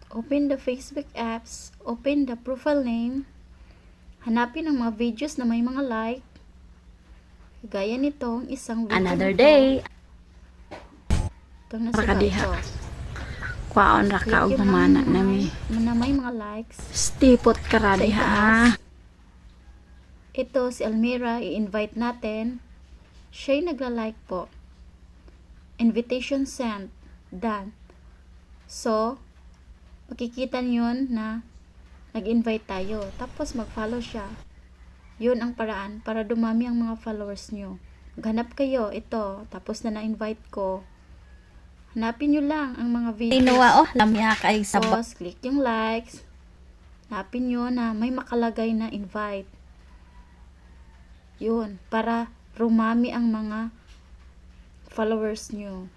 Open the Facebook apps, open the profile name, hanapin ang mga videos na may mga like, gaya nitong isang video Another nito. day. Itong nasa Rakadiha. ito. Kwaon ra Click ka og yung humana mga nami. na may mga likes. Stipot ka ra Sa diha. itaas. Ito si Almira, i-invite natin. Siya'y nagla-like po. Invitation sent. Done. So, makikita niyo na nag-invite tayo. Tapos mag-follow siya. Yun ang paraan para dumami ang mga followers nyo. Maghanap kayo. Ito. Tapos na na-invite ko. Hanapin nyo lang ang mga videos. Tinuwa oh, lamya kay sabak. Tapos, click yung likes. Hanapin nyo na may makalagay na invite. Yun. Para rumami ang mga followers nyo.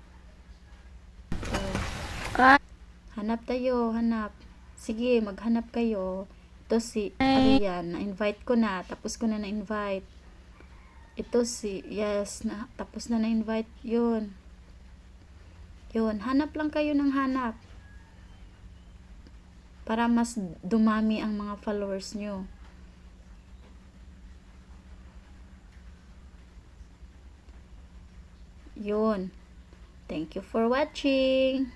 Hanap tayo, hanap. Sige, maghanap kayo. Ito si Arian, na-invite ko na, tapos ko na na-invite. Ito si, yes, tapos na na-invite. Yun. Yun, hanap lang kayo ng hanap. Para mas dumami ang mga followers nyo. Yun. Thank you for watching.